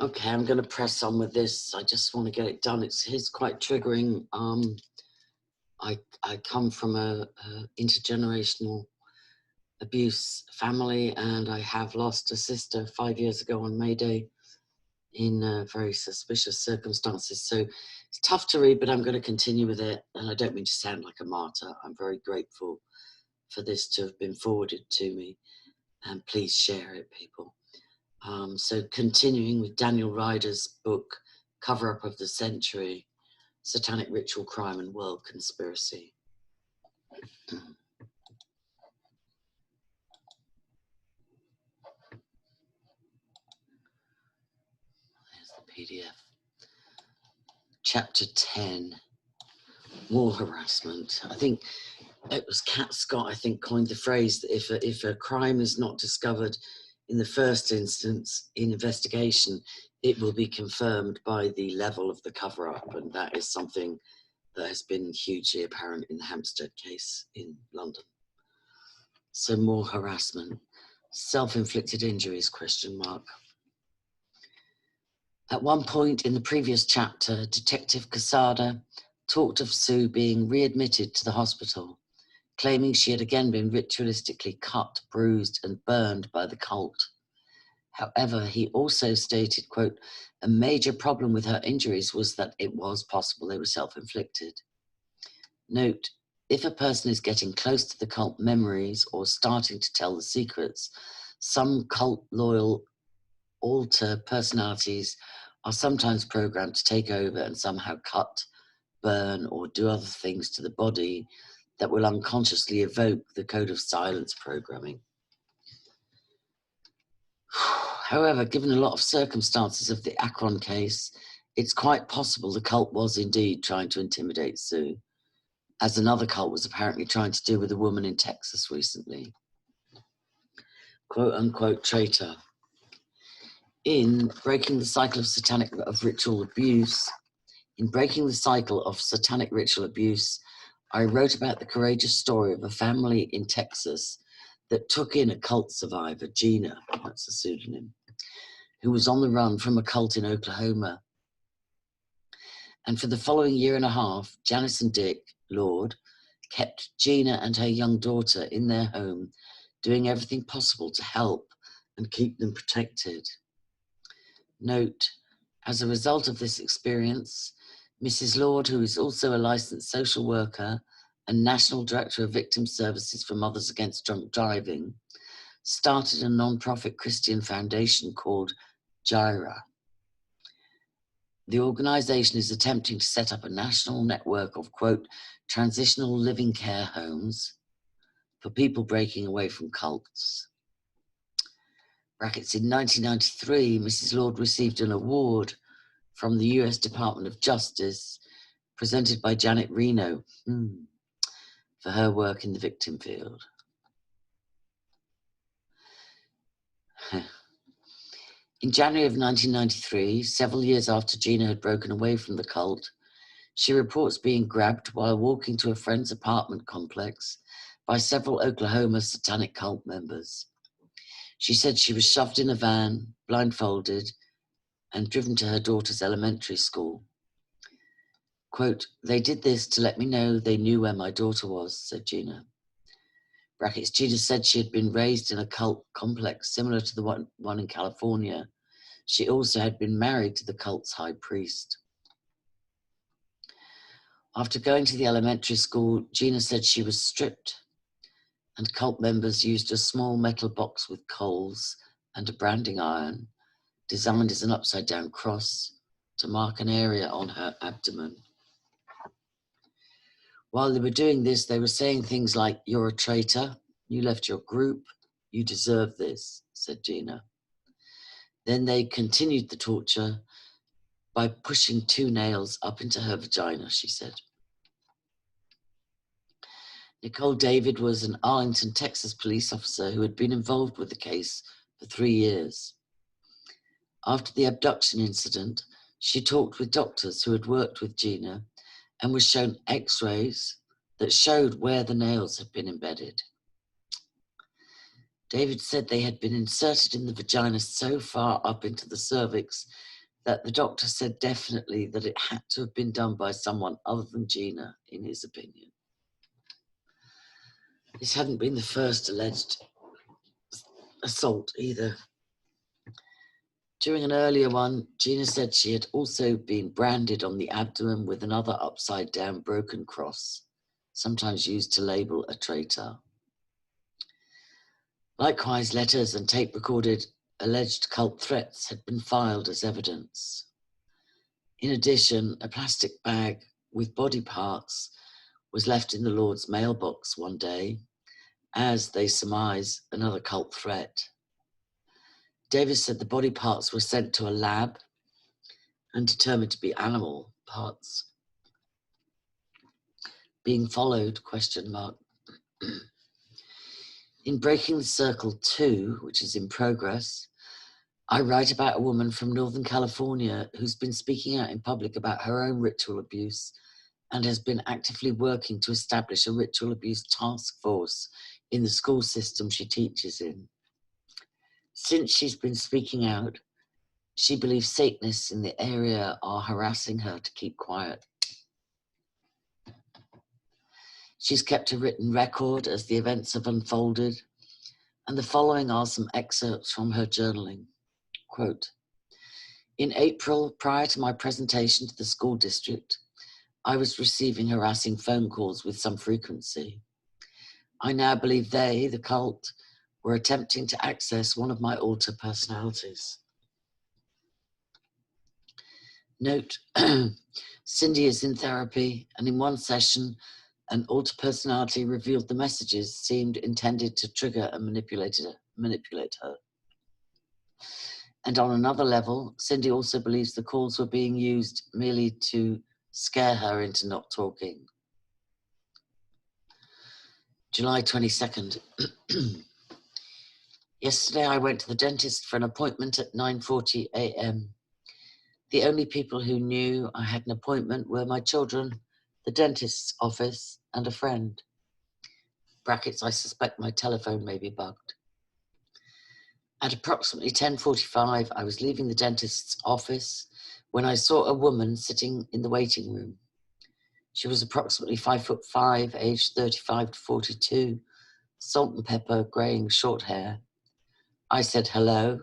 Okay, I'm going to press on with this. I just want to get it done. It's quite triggering. I come from a intergenerational abuse family, and I have lost a sister 5 years ago on May Day in very suspicious circumstances. So it's tough to read, but I'm going to continue with it. And I don't mean to sound like a martyr. I'm very grateful for this to have been forwarded to me. And please share it, people. So continuing with Daniel Ryder's book, Cover Up of the Century, Satanic Ritual, Crime and World Conspiracy. There's the PDF. Chapter 10, More Harassment. I think it was Cat Scott, I think, coined the phrase that if a crime is not discovered in the first instance in investigation, it will be confirmed by the level of the cover-up, and that is something that has been hugely apparent in the Hampstead case in London. So more harassment, self-inflicted injuries, question mark. At one point in the previous chapter, Detective Casada talked of Sue being readmitted to the hospital, claiming she had again been ritualistically cut, bruised, and burned by the cult. However, he also stated, quote, a major problem with her injuries was that it was possible they were self-inflicted. Note, if a person is getting close to the cult memories or starting to tell the secrets, some cult-loyal alter personalities are sometimes programmed to take over and somehow cut, burn, or do other things to the body that will unconsciously evoke the code of silence programming. However, given a lot of circumstances of the Akron case, it's quite possible the cult was indeed trying to intimidate Sue, as another cult was apparently trying to do with a woman in Texas recently. Quote unquote traitor. In Breaking the Cycle of Satanic Ritual Abuse, I wrote about the courageous story of a family in Texas that took in a cult survivor, Gina, that's a pseudonym, who was on the run from a cult in Oklahoma. And for the following year and a half, Janice and Dick Lord kept Gina and her young daughter in their home, doing everything possible to help and keep them protected. Note, as a result of this experience, Mrs. Lord, who is also a licensed social worker and National Director of Victim Services for Mothers Against Drunk Driving, started a non-profit Christian foundation called Gyra. The organization is attempting to set up a national network of, quote, transitional living care homes for people breaking away from cults. Brackets, in 1993, Mrs. Lord received an award from the US Department of Justice presented by Janet Reno for her work in the victim field. In January of 1993, several years after Gina had broken away from the cult, she reports being grabbed while walking to a friend's apartment complex by several Oklahoma satanic cult members. She said she was shoved in a van, blindfolded, and driven to her daughter's elementary school. Quote, they did this to let me know they knew where my daughter was, said Gina. Brackets, Gina said she had been raised in a cult complex similar to the one in California. She also had been married to the cult's high priest. After going to the elementary school, Gina said she was stripped, and cult members used a small metal box with coals and a branding iron, designed as an upside-down cross, to mark an area on her abdomen. While they were doing this, they were saying things like, you're a traitor, you left your group, you deserve this, said Gina. Then they continued the torture by pushing 2 nails up into her vagina, she said. Nicole David was an Arlington, Texas police officer who had been involved with the case for 3 years. After the abduction incident, she talked with doctors who had worked with Gina and was shown x-rays that showed where the nails had been embedded. David said they had been inserted in the vagina so far up into the cervix that the doctor said definitely that it had to have been done by someone other than Gina, in his opinion. This hadn't been the first alleged assault either. During an earlier one, Gina said she had also been branded on the abdomen with another upside-down broken cross, sometimes used to label a traitor. Likewise, letters and tape-recorded alleged cult threats had been filed as evidence. In addition, a plastic bag with body parts was left in the Lord's mailbox one day, as they surmise another cult threat. Davis said the body parts were sent to a lab and determined to be animal parts. Being followed, ? In Breaking the Circle 2, which is in progress, I write about a woman from Northern California who's been speaking out in public about her own ritual abuse and has been actively working to establish a ritual abuse task force in the school system she teaches in. Since she's been speaking out, she believes Satanists in the area are harassing her to keep quiet. She's kept a written record as the events have unfolded, and the following are some excerpts from her journaling. Quote, in April, prior to my presentation to the school district, I was receiving harassing phone calls with some frequency. I now believe they, the cult, were attempting to access one of my alter personalities. Note, Cindy is in therapy, and in one session, an alter personality revealed the messages seemed intended to trigger and manipulate her. And on another level, Cindy also believes the calls were being used merely to scare her into not talking. July 22nd. Yesterday I went to the dentist for an appointment at 9:40 a.m. The only people who knew I had an appointment were my children, the dentist's office, and a friend. Brackets, I suspect my telephone may be bugged. At approximately 10:45, I was leaving the dentist's office when I saw a woman sitting in the waiting room. She was approximately 5'5", aged 35 to 42, salt and pepper, greying short hair. I said hello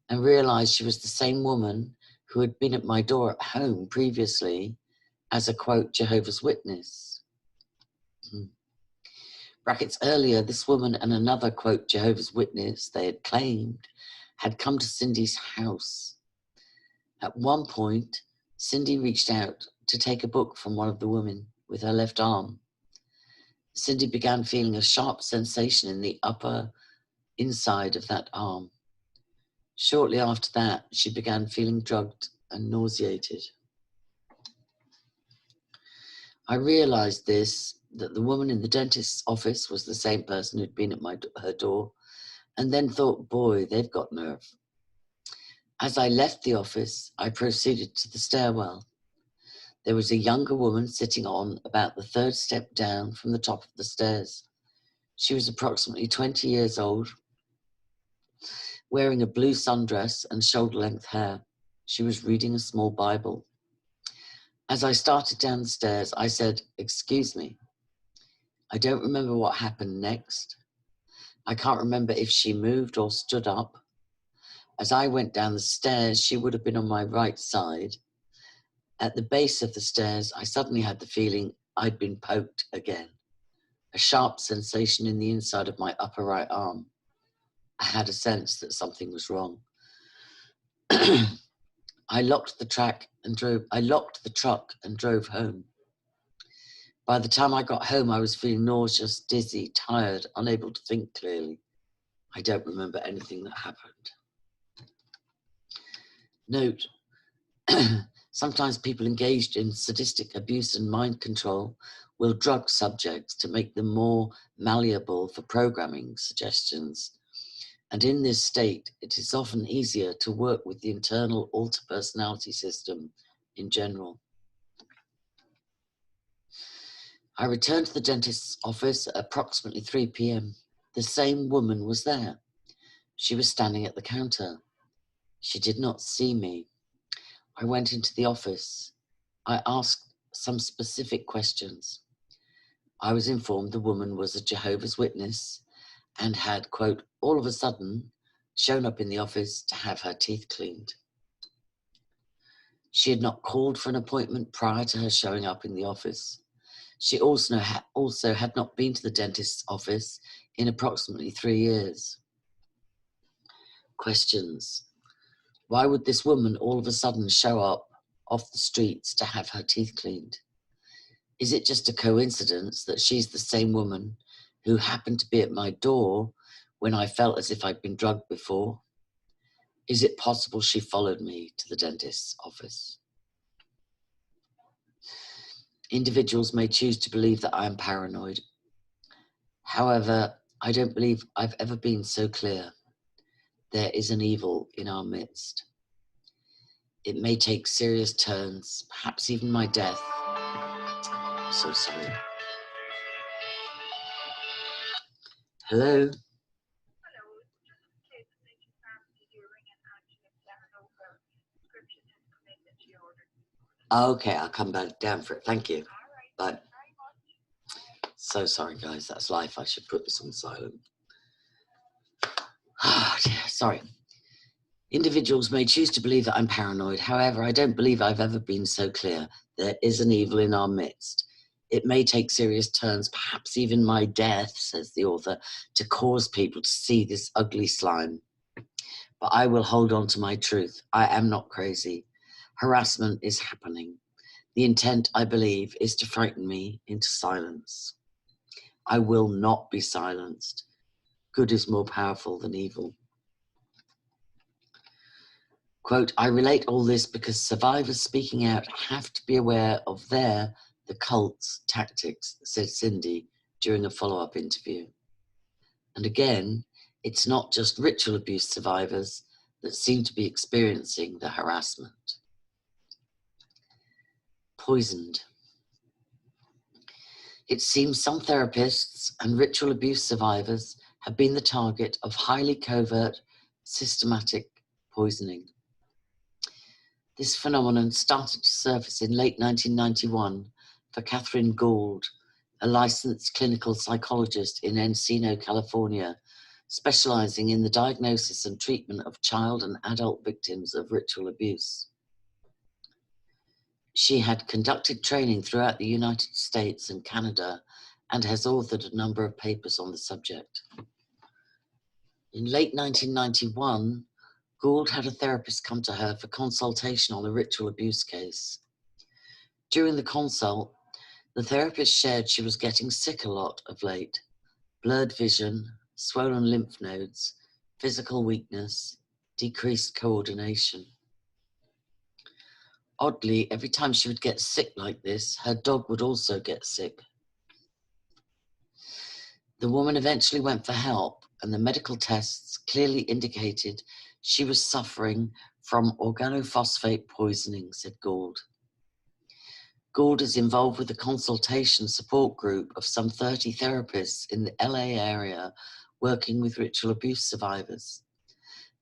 and realized she was the same woman who had been at my door at home previously as a, quote, Jehovah's Witness. Brackets, earlier, this woman and another, quote, Jehovah's Witness, they had claimed, had come to Cindy's house. At one point, Cindy reached out to take a book from one of the women with her left arm. Cindy began feeling a sharp sensation in the upper inside of that arm. Shortly after that, she began feeling drugged and nauseated. I realized that the woman in the dentist's office was the same person who'd been at her door, and then thought, boy, they've got nerve. As I left the office, I proceeded to the stairwell. There was a younger woman sitting on about the third step down from the top of the stairs. She was approximately 20 years old, wearing a blue sundress and shoulder-length hair. She was reading a small Bible. As I started down the stairs, I said, excuse me. I don't remember what happened next. I can't remember if she moved or stood up. As I went down the stairs, she would have been on my right side. At the base of the stairs, I suddenly had the feeling I'd been poked again. A sharp sensation in the inside of my upper right arm. I had a sense that something was wrong. I locked the truck and drove home. By the time I got home, I was feeling nauseous, dizzy, tired, unable to think clearly. I don't remember anything that happened. Note, sometimes people engaged in sadistic abuse and mind control will drug subjects to make them more malleable for programming suggestions. And in this state, it is often easier to work with the internal alter personality system in general. I returned to the dentist's office at approximately 3 p.m. The same woman was there. She was standing at the counter. She did not see me. I went into the office. I asked some specific questions. I was informed the woman was a Jehovah's Witness and had, quote, all of a sudden shown up in the office to have her teeth cleaned. She had not called for an appointment prior to her showing up in the office. She also had not been to the dentist's office in approximately 3 years. Questions. Why would this woman all of a sudden show up off the streets to have her teeth cleaned? Is it just a coincidence that she's the same woman who happened to be at my door when I felt as if I'd been drugged before? Is it possible she followed me to the dentist's office? Individuals may choose to believe that I am paranoid. However, I don't believe I've ever been so clear. There is an evil in our midst. It may take serious turns, perhaps even my death. I'm so sorry. Hello? Okay, I'll come back down for it. Thank you. Bye. So sorry, guys. That's life. I should put this on silent. Oh, dear. Sorry. Individuals may choose to believe that I'm paranoid. However, I don't believe I've ever been so clear. There is an evil in our midst. It may take serious turns, perhaps even my death, says the author, to cause people to see this ugly slime. But I will hold on to my truth. I am not crazy. Harassment is happening. The intent, I believe, is to frighten me into silence. I will not be silenced. Good is more powerful than evil. Quote, I relate all this because survivors speaking out have to be aware of the cult's tactics, said Cindy during a follow-up interview. And again, it's not just ritual abuse survivors that seem to be experiencing the harassment. Poisoned. It seems some therapists and ritual abuse survivors have been the target of highly covert, systematic poisoning. This phenomenon started to surface in late 1991 for Catherine Gould, a licensed clinical psychologist in Encino, California, specializing in the diagnosis and treatment of child and adult victims of ritual abuse. She had conducted training throughout the United States and Canada and has authored a number of papers on the subject. In late 1991, Gould had a therapist come to her for consultation on a ritual abuse case. During the consult, the therapist shared she was getting sick a lot of late. Blurred vision, swollen lymph nodes, physical weakness, decreased coordination. Oddly, every time she would get sick like this, her dog would also get sick. The woman eventually went for help, and the medical tests clearly indicated she was suffering from organophosphate poisoning, said Gould. Gould is involved with a consultation support group of some 30 therapists in the LA area working with ritual abuse survivors.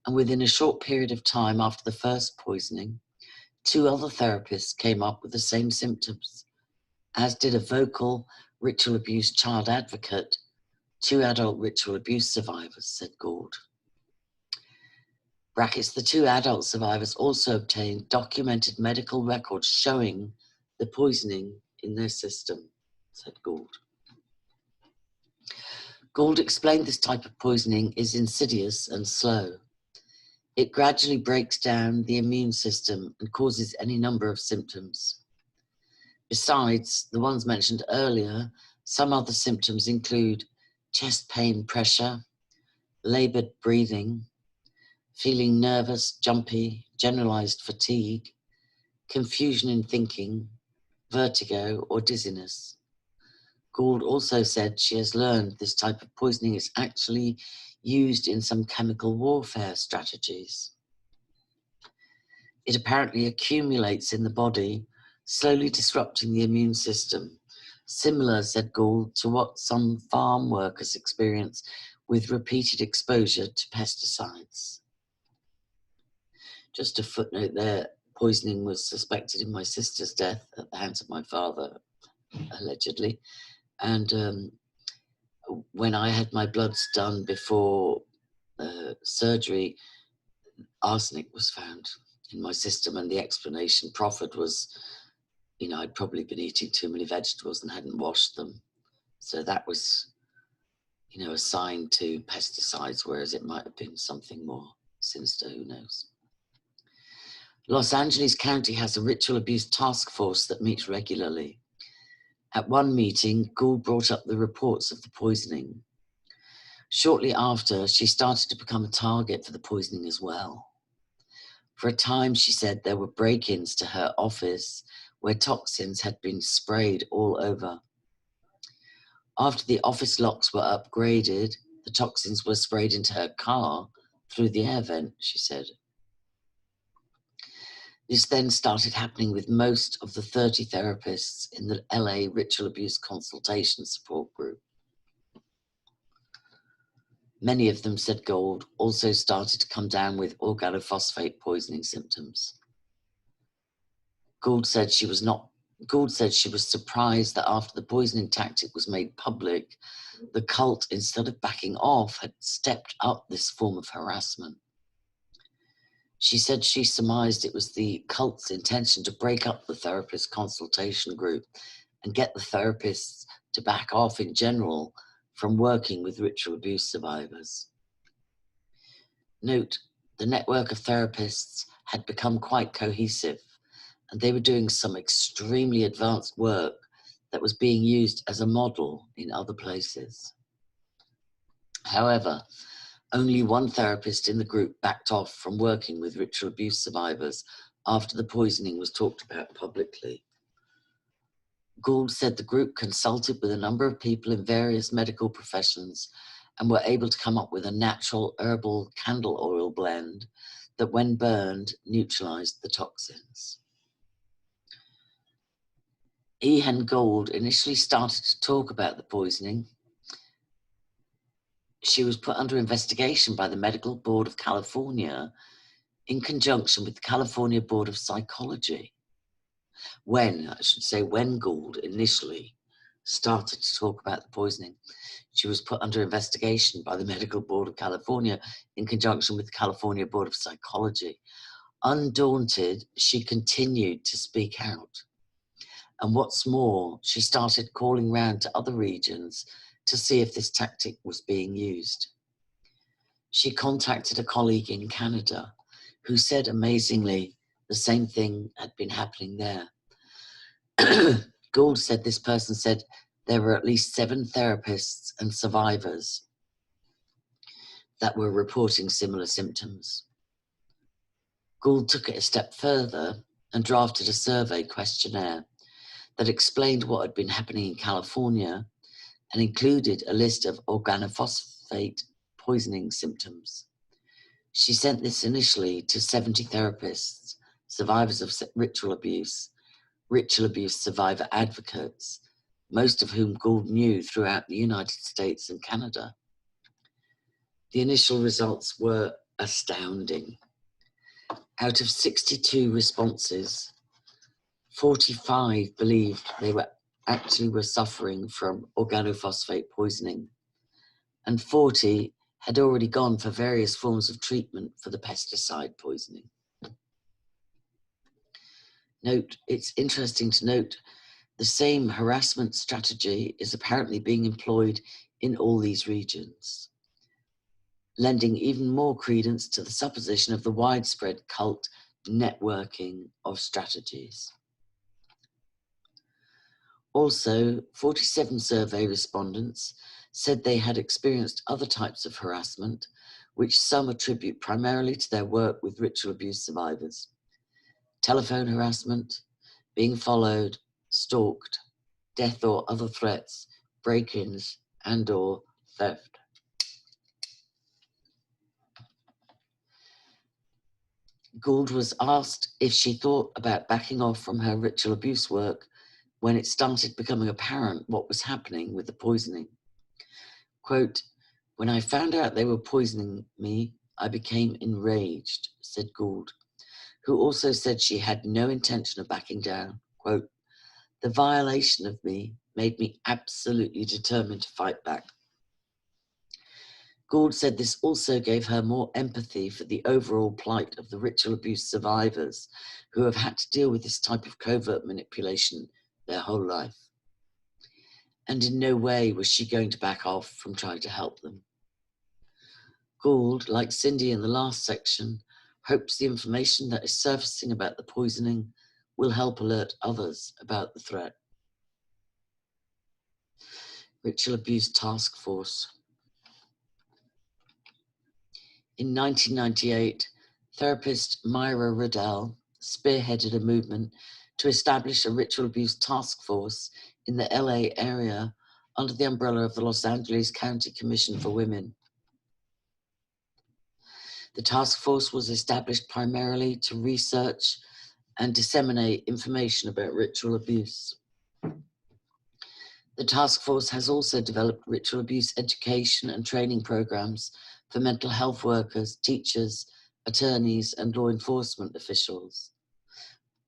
And within a short period of time after the first poisoning, 2 other therapists came up with the same symptoms, as did a vocal ritual abuse child advocate, 2 adult ritual abuse survivors, said Gould. Brackets, the 2 adult survivors also obtained documented medical records showing the poisoning in their system, said Gould. Gould explained this type of poisoning is insidious and slow. It gradually breaks down the immune system and causes any number of symptoms. Besides the ones mentioned earlier, some other symptoms include chest pain, pressure, labored breathing, feeling nervous, jumpy, generalized fatigue, confusion in thinking, vertigo, or dizziness. Gould also said she has learned this type of poisoning is actually used in some chemical warfare strategies. It apparently accumulates in the body, slowly disrupting the immune system. Similar, said Gould, to what some farm workers experience with repeated exposure to pesticides. Just a footnote there, poisoning was suspected in my sister's death at the hands of my father, allegedly. And when I had my bloods done before surgery, arsenic was found in my system, and the explanation proffered was, I'd probably been eating too many vegetables and hadn't washed them. So that was, assigned to pesticides, whereas it might have been something more sinister, who knows. Los Angeles County has a ritual abuse task force that meets regularly. At one meeting, Gould brought up the reports of the poisoning. Shortly after, she started to become a target for the poisoning as well. For a time, she said there were break-ins to her office where toxins had been sprayed all over. After the office locks were upgraded, the toxins were sprayed into her car through the air vent, she said. This then started happening with most of the 30 therapists in the LA Ritual Abuse Consultation Support Group. Many of them, said Gould, also started to come down with organophosphate poisoning symptoms. Gould said she was surprised that after the poisoning tactic was made public, the cult, instead of backing off, had stepped up this form of harassment. She said she surmised it was the cult's intention to break up the therapist consultation group and get the therapists to back off in general from working with ritual abuse survivors. Note, the network of therapists had become quite cohesive, and they were doing some extremely advanced work that was being used as a model in other places. However, only one therapist in the group backed off from working with ritual abuse survivors after the poisoning was talked about publicly. Gould said the group consulted with a number of people in various medical professions and were able to come up with a natural herbal candle oil blend that, when burned, neutralized the toxins. Ehan Gould initially started to talk about the poisoning. She was put under investigation by the Medical Board of California in conjunction with the California Board of Psychology. When Gould initially started to talk about the poisoning, she was put under investigation by the Medical Board of California in conjunction with the California Board of Psychology. Undaunted, she continued to speak out. And what's more, she started calling round to other regions to see if this tactic was being used. She contacted a colleague in Canada who said, amazingly, the same thing had been happening there. Gould said this person said there were at least 7 therapists and survivors that were reporting similar symptoms. Gould took it a step further and drafted a survey questionnaire that explained what had been happening in California and included a list of organophosphate poisoning symptoms. She sent this initially to 70 therapists, survivors of ritual abuse survivor advocates, most of whom Gould knew throughout the United States and Canada. The initial results were astounding. Out of 62 responses, 45 believed they were suffering from organophosphate poisoning, and 40 had already gone for various forms of treatment for the pesticide poisoning. Note, it's interesting to note the same harassment strategy is apparently being employed in all these regions, lending even more credence to the supposition of the widespread cult networking of strategies. Also, 47 survey respondents said they had experienced other types of harassment, which some attribute primarily to their work with ritual abuse survivors. Telephone harassment, being followed, stalked, death or other threats, break-ins, and/or theft. Gould was asked if she thought about backing off from her ritual abuse work when it started becoming apparent what was happening with the poisoning. Quote, When I found out they were poisoning me, I became enraged, said Gould, who also said she had no intention of backing down. Quote, the violation of me made me absolutely determined to fight back. Gould said this also gave her more empathy for the overall plight of the ritual abuse survivors who have had to deal with this type of covert manipulation their whole life. And in no way was she going to back off from trying to help them. Gould, like Cindy in the last section, hopes the information that is surfacing about the poisoning will help alert others about the threat. Ritual Abuse Task Force. In 1998, therapist Myra Riddell spearheaded a movement to establish a ritual abuse task force in the LA area under the umbrella of the Los Angeles County Commission for Women. The task force was established primarily to research and disseminate information about ritual abuse. The task force has also developed ritual abuse education and training programs for mental health workers, teachers, attorneys, and law enforcement officials.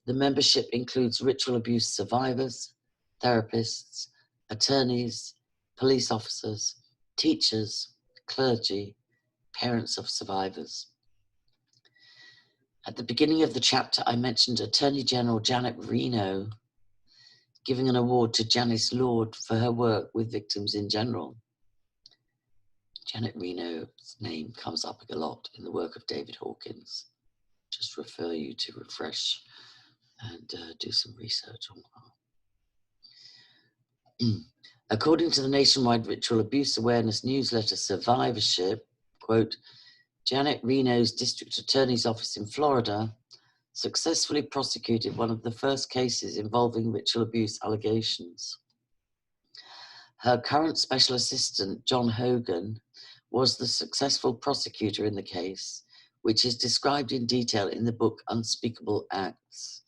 The membership includes ritual abuse survivors, therapists, attorneys, police officers, teachers, clergy, parents of survivors. At the beginning of the chapter, I mentioned Attorney General Janet Reno giving an award to Janice Lord for her work with victims in general. Janet Reno's name comes up a lot in the work of David Hawkins. Just refer you to refresh and do some research on that. According to the nationwide ritual abuse awareness newsletter Survivorship, quote, Janet Reno's district attorney's office in Florida successfully prosecuted one of the first cases involving ritual abuse allegations. Her current special assistant, John Hogan, was the successful prosecutor in the case, which is described in detail in the book Unspeakable Acts.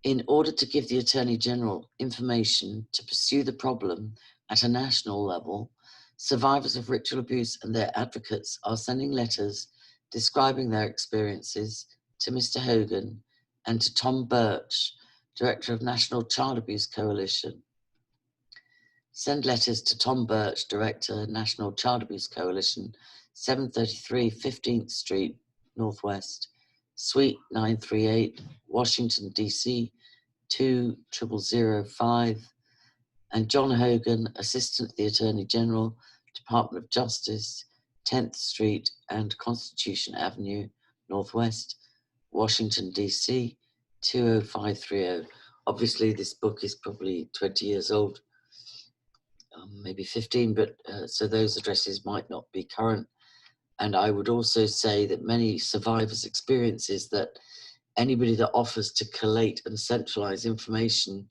In order to give the Attorney General information to pursue the problem at a national level, survivors of ritual abuse and their advocates are sending letters describing their experiences to Mr. Hogan and to Tom Birch, Director of National Child Abuse Coalition. Send letters to Tom Birch, Director, National Child Abuse Coalition, 733 15th Street, Northwest, Suite 938, Washington, D.C., 20005, and John Hogan, Assistant to the Attorney General, Department of Justice, 10th Street and Constitution Avenue, Northwest, Washington, D.C., 20530. Obviously, this book is probably 20 years old, maybe 15, but so those addresses might not be current. And I would also say that many survivors' experiences that anybody that offers to collate and centralize information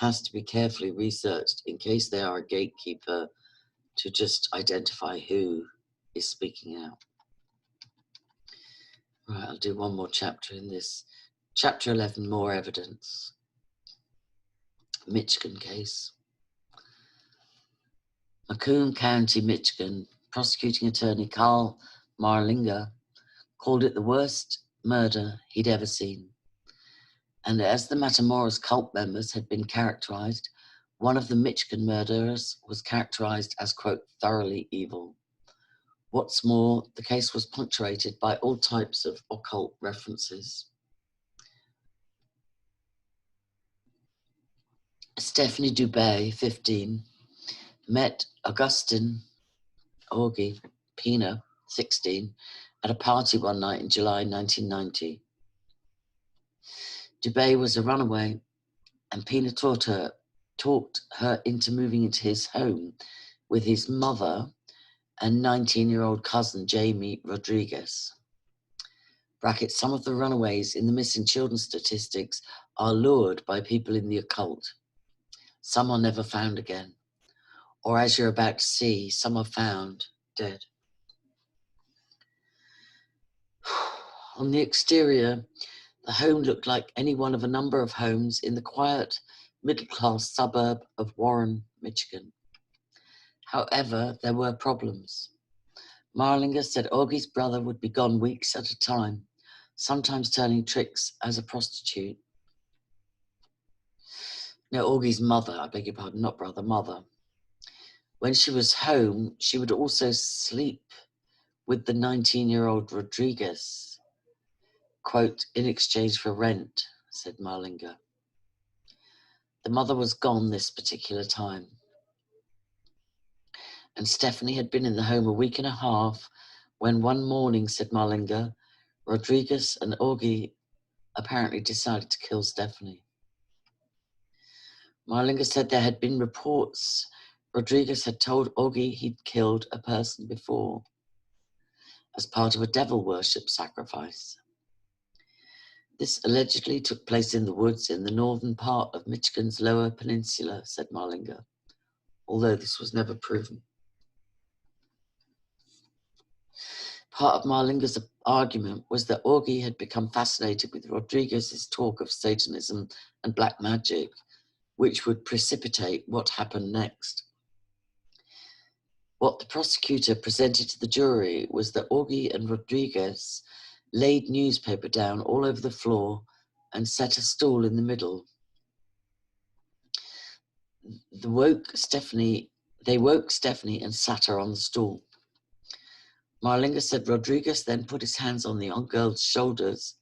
has to be carefully researched in case they are a gatekeeper to just identify who is speaking out. Right, I'll do one more chapter in this. Chapter 11, More Evidence. Michigan case. Macomb County, Michigan, prosecuting attorney Carl Marlinger called it the worst murder he'd ever seen. And as the Matamoros cult members had been characterized, one of the Michigan murderers was characterized as, quote, thoroughly evil. What's more, the case was punctuated by all types of occult references. Stephanie Dubé, 15, met Augustine Augie Pina, 16, at a party one night in July 1990. Dubé was a runaway, and Pina talked her into moving into his home with his mother and 19-year-old cousin Jamie Rodriguez. Brackets, some of the runaways in the missing children statistics are lured by people in the occult. Some are never found again. Or as you're about to see, some are found dead. On the exterior, the home looked like any one of a number of homes in the quiet, middle-class suburb of Warren, Michigan. However, there were problems. Marlinger said Augie's brother would be gone weeks at a time, sometimes turning tricks as a prostitute. No, Augie's mother, I beg your pardon, not brother, mother. When she was home, she would also sleep with the 19-year-old Rodriguez, quote, in exchange for rent, said Marlinger. The mother was gone this particular time. And Stephanie had been in the home a week and a half when one morning, said Marlinger, Rodriguez and Augie apparently decided to kill Stephanie. Marlinger said there had been reports Rodriguez had told Augie he'd killed a person before as part of a devil worship sacrifice. This allegedly took place in the woods in the northern part of Michigan's Lower Peninsula, said Marlinger, although this was never proven. Part of Marlinger's argument was that Augie had become fascinated with Rodriguez's talk of Satanism and black magic, which would precipitate what happened next. What the prosecutor presented to the jury was that Augie and Rodriguez laid newspaper down all over the floor and set a stool in the middle. They woke Stephanie and sat her on the stool. Marlinger said Rodriguez then put his hands on the young girl's shoulders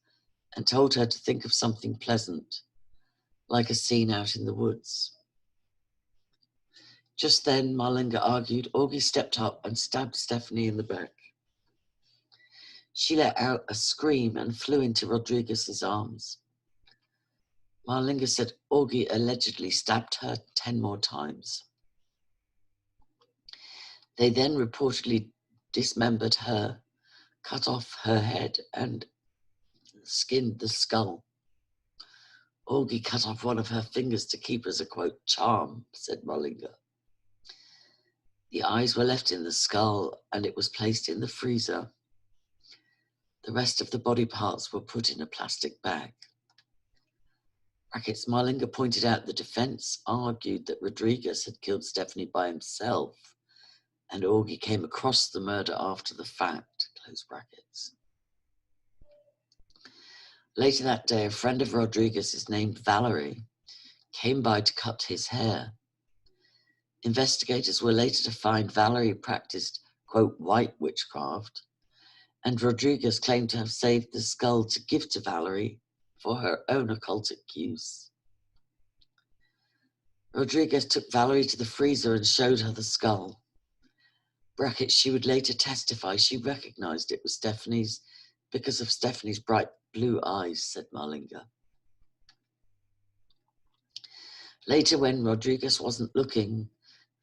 and told her to think of something pleasant, like a scene out in the woods. Just then, Marlinger argued, Augie stepped up and stabbed Stephanie in the back. She let out a scream and flew into Rodriguez's arms. Marlinger said Augie allegedly stabbed her 10 more times. They then reportedly dismembered her, cut off her head, and skinned the skull. Augie cut off one of her fingers to keep as a, quote, charm, said Marlinger. The eyes were left in the skull and it was placed in the freezer. The rest of the body parts were put in a plastic bag. Marlinger pointed out the defense argued that Rodriguez had killed Stephanie by himself and Augie came across the murder after the fact, close brackets. Later that day, a friend of Rodriguez's named Valerie came by to cut his hair. Investigators were later to find Valerie practiced, quote, white witchcraft, and Rodriguez claimed to have saved the skull to give to Valerie for her own occultic use. Rodriguez took Valerie to the freezer and showed her the skull. She would later testify she recognized it was Stephanie's because of Stephanie's bright blue eyes, said Marlinger. Later, when Rodriguez wasn't looking,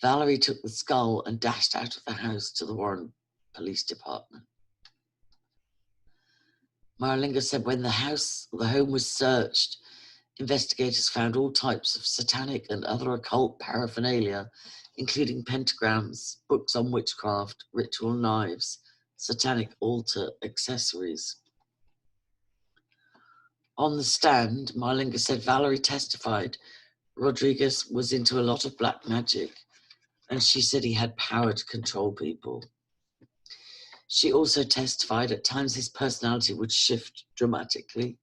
Valerie took the skull and dashed out of the house to the Warren Police Department. Marlinger said when the home was searched, investigators found all types of satanic and other occult paraphernalia, including pentagrams, books on witchcraft, ritual knives, satanic altar accessories. On the stand, Marlinger said Valerie testified Rodriguez was into a lot of black magic, and she said he had power to control people. She also testified at times his personality would shift dramatically,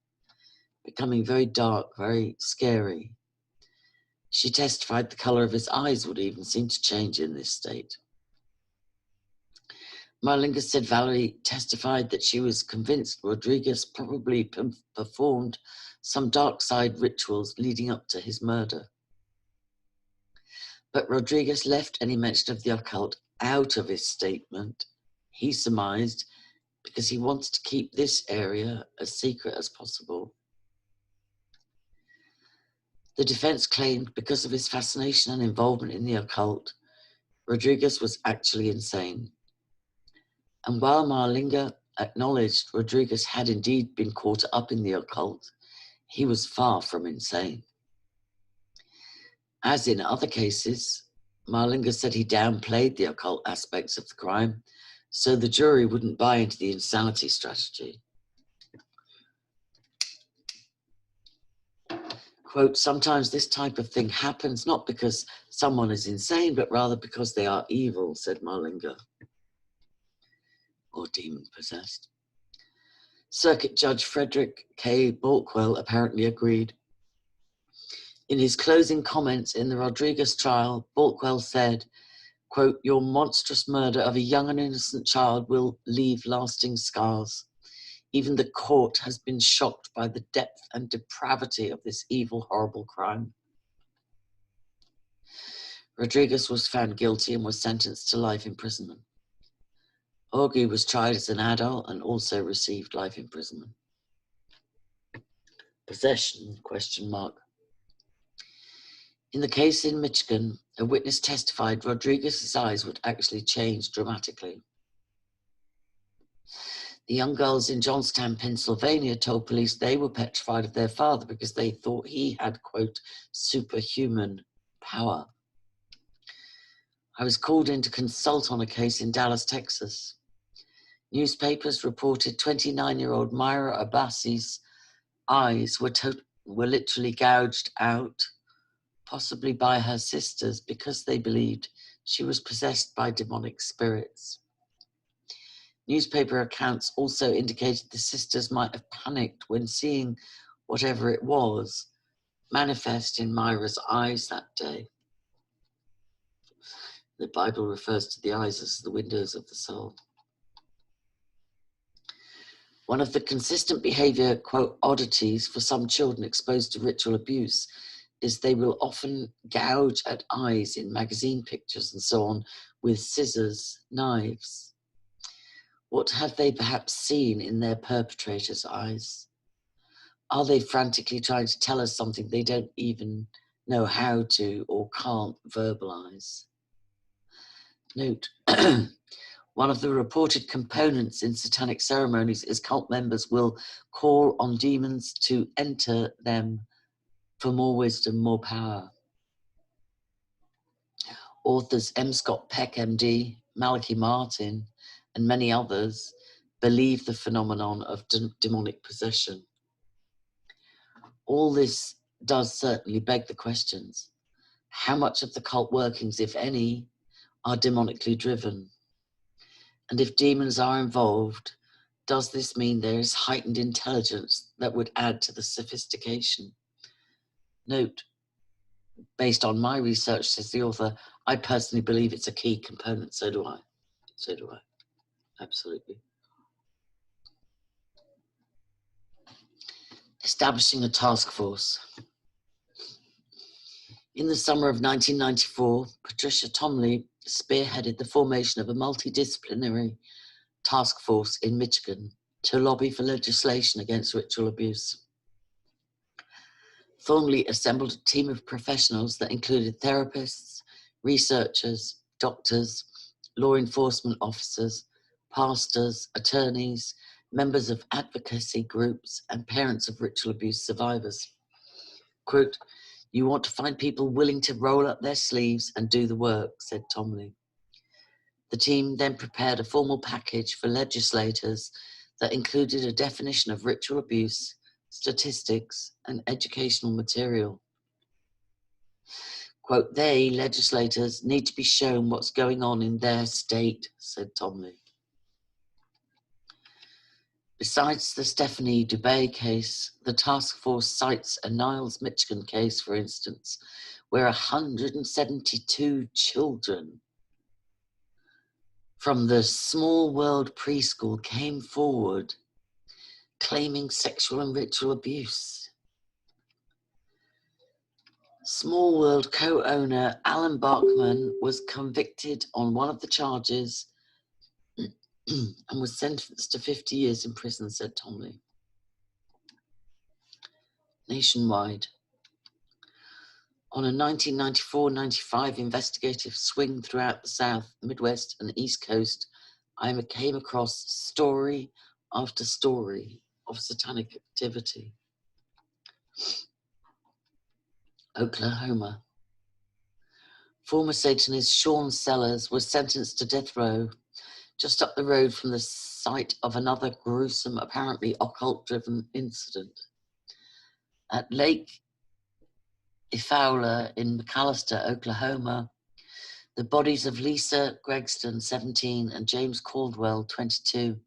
becoming very dark, very scary. She testified the color of his eyes would even seem to change in this state. Marlinger said Valerie testified that she was convinced Rodriguez probably performed some dark side rituals leading up to his murder. But Rodriguez left any mention of the occult out of his statement, he surmised, because he wanted to keep this area as secret as possible. The defense claimed because of his fascination and involvement in the occult, Rodriguez was actually insane. And while Marlinger acknowledged Rodriguez had indeed been caught up in the occult, he was far from insane. As in other cases, Marlinger said he downplayed the occult aspects of the crime, so the jury wouldn't buy into the insanity strategy. Quote, sometimes this type of thing happens not because someone is insane, but rather because they are evil, said Marlinger, or demon-possessed. Circuit Judge Frederick K. Balkwell apparently agreed. In his closing comments in the Rodriguez trial, Balkwell said, quote, your monstrous murder of a young and innocent child will leave lasting scars. Even the court has been shocked by the depth and depravity of this evil, horrible crime. Rodriguez was found guilty and was sentenced to life imprisonment. Augie was tried as an adult and also received life imprisonment. Possession, ? In the case in Michigan, a witness testified Rodriguez's eyes would actually change dramatically. The young girls in Johnstown, Pennsylvania told police they were petrified of their father because they thought he had, quote, superhuman power. I was called in to consult on a case in Dallas, Texas. Newspapers reported 29-year-old Myra Abbasi's eyes were literally gouged out, possibly by her sisters, because they believed she was possessed by demonic spirits. Newspaper accounts also indicated the sisters might have panicked when seeing whatever it was manifest in Myra's eyes that day. The Bible refers to the eyes as the windows of the soul. One of the consistent behavior, quote, oddities for some children exposed to ritual abuse is they will often gouge at eyes in magazine pictures and so on with scissors, knives. What have they perhaps seen in their perpetrator's eyes? Are they frantically trying to tell us something they don't even know how to or can't verbalize? Note, one of the reported components in satanic ceremonies is cult members will call on demons to enter them for more wisdom, more power. Authors M. Scott Peck, MD, Malachi Martin, and many others believe the phenomenon of demonic possession. All this does certainly beg the questions. How much of the cult workings, if any, are demonically driven? And if demons are involved, does this mean there is heightened intelligence that would add to the sophistication? Note, based on my research, says the author, I personally believe it's a key component. So do I. So do I. Absolutely. Establishing a task force. In the summer of 1994, Patricia Tomley spearheaded the formation of a multidisciplinary task force in Michigan to lobby for legislation against ritual abuse. Thornley assembled a team of professionals that included therapists, researchers, doctors, law enforcement officers, pastors, attorneys, members of advocacy groups, and parents of ritual abuse survivors. Quote, you want to find people willing to roll up their sleeves and do the work, said Tomley. The team then prepared a formal package for legislators that included a definition of ritual abuse, statistics, and educational material. Quote, they, legislators, need to be shown what's going on in their state, said Tomley. Besides the Stephanie Dubé case, the task force cites a Niles, Michigan case, for instance, where 172 children from the Small World preschool came forward claiming sexual and ritual abuse. Small World co-owner Alan Bachman was convicted on one of the charges and was sentenced to 50 years in prison, said Tomley. Nationwide. On a 1994-95 investigative swing throughout the South, Midwest, and East Coast, I came across story after story of satanic activity. Oklahoma. Former Satanist Sean Sellers was sentenced to death row just up the road from the site of another gruesome, apparently occult-driven incident. At Lake Fowler in McAllister, Oklahoma, the bodies of Lisa Gregston, 17, and James Caldwell, 22,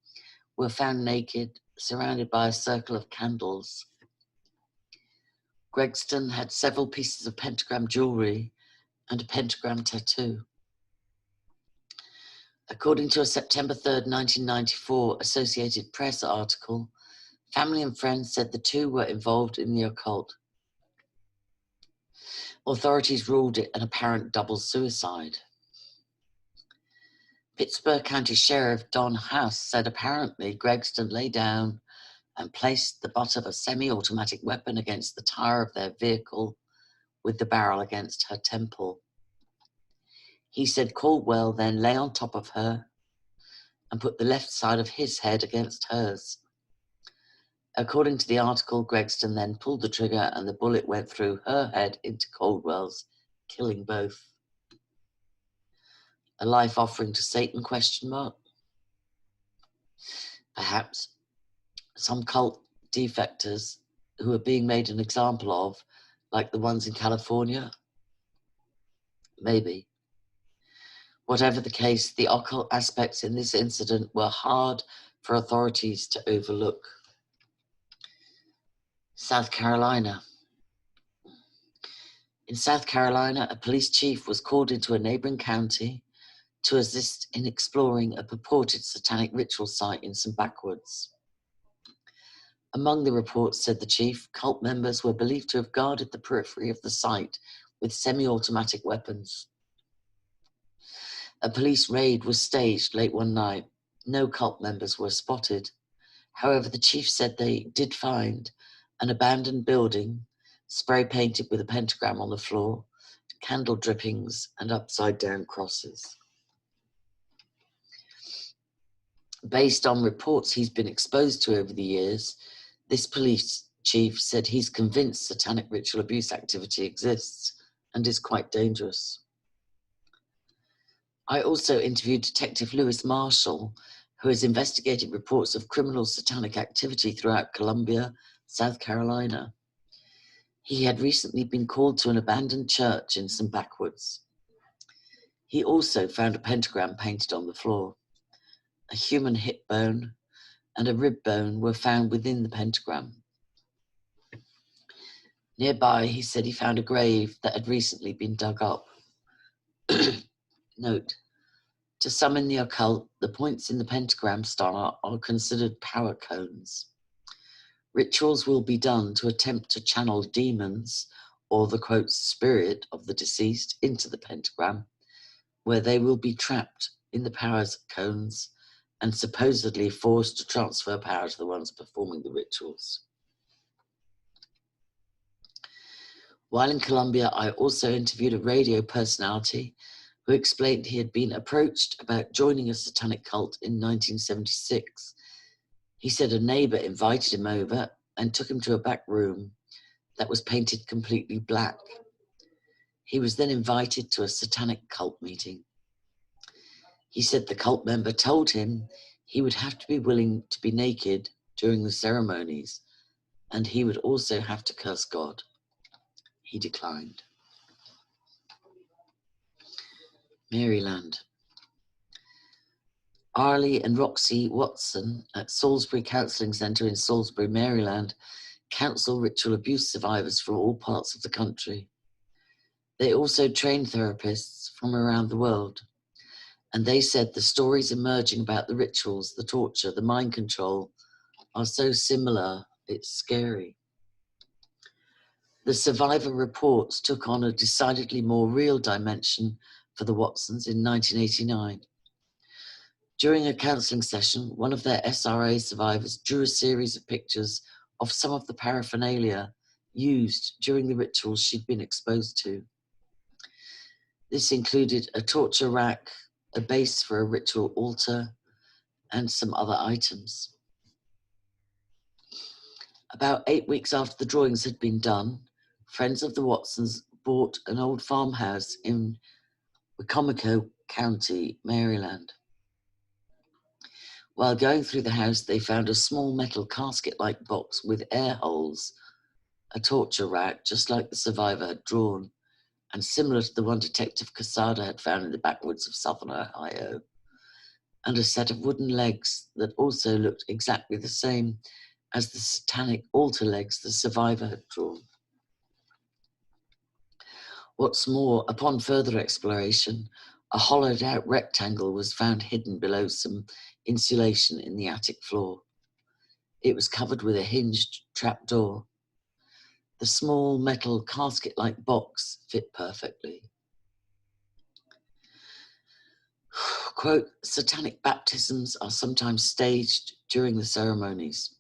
were found naked, surrounded by a circle of candles. Gregston had several pieces of pentagram jewelry and a pentagram tattoo. According to a September 3rd, 1994 Associated Press article, family and friends said the two were involved in the occult. Authorities ruled it an apparent double suicide. Pittsburgh County Sheriff Don House said apparently Gregston lay down and placed the butt of a semi-automatic weapon against the tire of their vehicle with the barrel against her temple. He said Caldwell then lay on top of her and put the left side of his head against hers. According to the article, Gregston then pulled the trigger and the bullet went through her head into Caldwell's, killing both. A life offering to Satan, ? Perhaps some cult defectors who are being made an example of, like the ones in California? Maybe. Whatever the case, the occult aspects in this incident were hard for authorities to overlook. South Carolina. In South Carolina, a police chief was called into a neighboring county to assist in exploring a purported satanic ritual site in some backwoods. Among the reports, said the chief, cult members were believed to have guarded the periphery of the site with semi-automatic weapons. A police raid was staged late one night. No cult members were spotted. However, the chief said they did find an abandoned building, spray painted with a pentagram on the floor, candle drippings, and upside-down crosses. Based on reports he's been exposed to over the years, this police chief said he's convinced satanic ritual abuse activity exists and is quite dangerous. I also interviewed Detective Lewis Marshall, who has investigated reports of criminal satanic activity throughout Columbia, South Carolina. He had recently been called to an abandoned church in some backwoods. He also found a pentagram painted on the floor. A human hip bone and a rib bone were found within the pentagram. Nearby, he said he found a grave that had recently been dug up. Note, to summon the occult, the points in the pentagram star are considered power cones. Rituals will be done to attempt to channel demons or the, quote, spirit of the deceased into the pentagram, where they will be trapped in the power cones and supposedly forced to transfer power to the ones performing the rituals. While in Colombia, I also interviewed a radio personality who explained he had been approached about joining a satanic cult in 1976. He said a neighbor invited him over and took him to a back room that was painted completely black. He was then invited to a satanic cult meeting. He said the cult member told him he would have to be willing to be naked during the ceremonies, and he would also have to curse God. He declined. Maryland. Arlie and Roxy Watson at Salisbury Counseling Center in Salisbury, Maryland, counsel ritual abuse survivors from all parts of the country. They also train therapists from around the world. And they said the stories emerging about the rituals, the torture, the mind control are so similar, it's scary. The survivor reports took on a decidedly more real dimension for the Watsons in 1989. During a counselling session, one of their SRA survivors drew a series of pictures of some of the paraphernalia used during the rituals she'd been exposed to. This included a torture rack, a base for a ritual altar, and some other items. About 8 weeks after the drawings had been done, friends of the Watsons bought an old farmhouse in Wicomico County, Maryland. While going through the house, they found a small metal casket-like box with air holes a torture rack just like the survivor had drawn, and similar to the one Detective Casada had found in the backwoods of southern Ohio, and a set of wooden legs that also looked exactly the same as the satanic altar legs the survivor had drawn. What's more, upon further exploration, a hollowed-out rectangle was found hidden below some insulation in the attic floor. It was covered with a hinged trapdoor. The small metal casket-like box fit perfectly. Quote, satanic baptisms are sometimes staged during the ceremonies.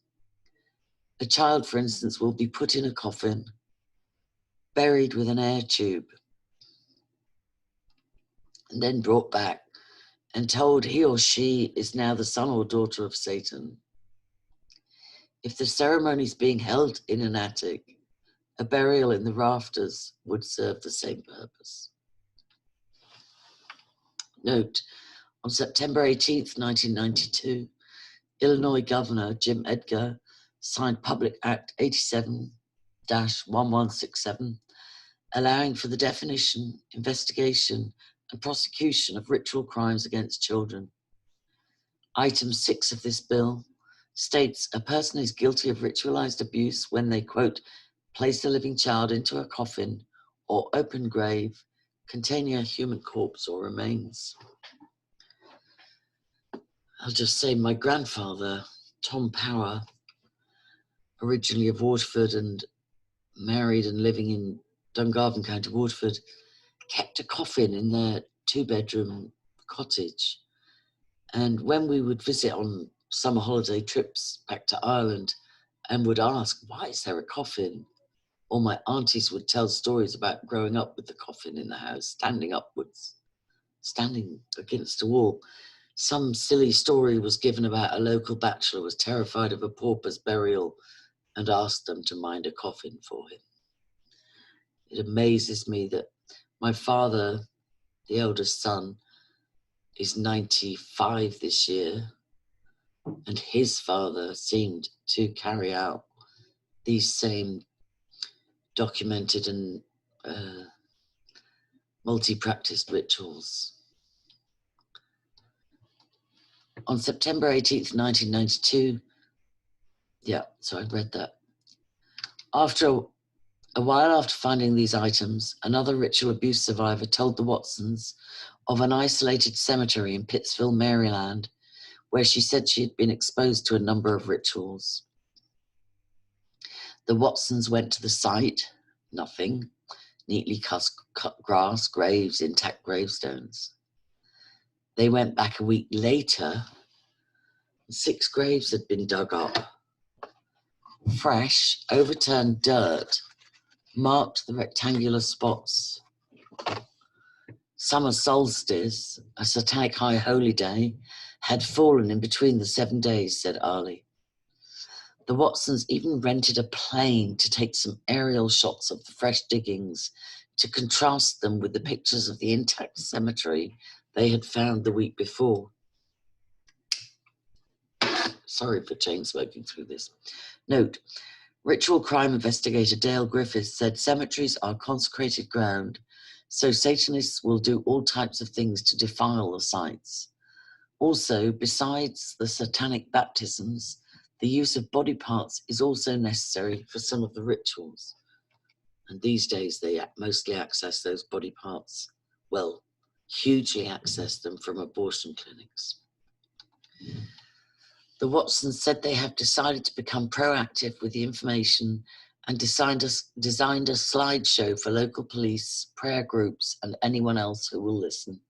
A child, for instance, will be put in a coffin, buried with an air tube, and then brought back and told he or she is now the son or daughter of Satan. If the ceremony is being held in an attic, a burial in the rafters would serve the same purpose. Note, on September 18th, 1992, Illinois Governor Jim Edgar signed Public Act 87-1167, allowing for the definition, investigation, and prosecution of ritual crimes against children. Item 6 of this bill states a person is guilty of ritualized abuse when they, quote, place a living child into a coffin or open grave containing a human corpse or remains. I'll just say my grandfather, Tom Power, originally of Waterford and married and living in Dungarvan, County Waterford, kept a coffin in their 2-bedroom cottage. And when we would visit on summer holiday trips back to Ireland and would ask, why is there a coffin? Or my aunties would tell stories about growing up with the coffin in the house, standing upwards, standing against a wall. Some silly story was given about a local bachelor was terrified of a pauper's burial and asked them to mind a coffin for him. It amazes me that my father, the eldest son, is 95 this year, and his father seemed to carry out these same documented and multi-practiced rituals. On September 18th, 1992, so I read that. A while after finding these items, another ritual abuse survivor told the Watsons of an isolated cemetery in Pittsville, Maryland, where she said she had been exposed to a number of rituals. The Watsons went to the site, nothing, neatly cut grass, graves, intact gravestones. They went back a week later, 6 graves had been dug up. Fresh, overturned dirt marked the rectangular spots. Summer solstice, a satanic high holy day, had fallen in between the 7 days, said Ali. The Watsons even rented a plane to take some aerial shots of the fresh diggings to contrast them with the pictures of the intact cemetery they had found the week before. Sorry for chain smoking through this. Note, ritual crime investigator Dale Griffiths said cemeteries are consecrated ground, so Satanists will do all types of things to defile the sites. Also, besides the satanic baptisms, the use of body parts is also necessary for some of the rituals. And these days they mostly access those body parts, well, hugely access them from abortion clinics. The Watsons said they have decided to become proactive with the information and designed a slideshow for local police, prayer groups, and anyone else who will listen.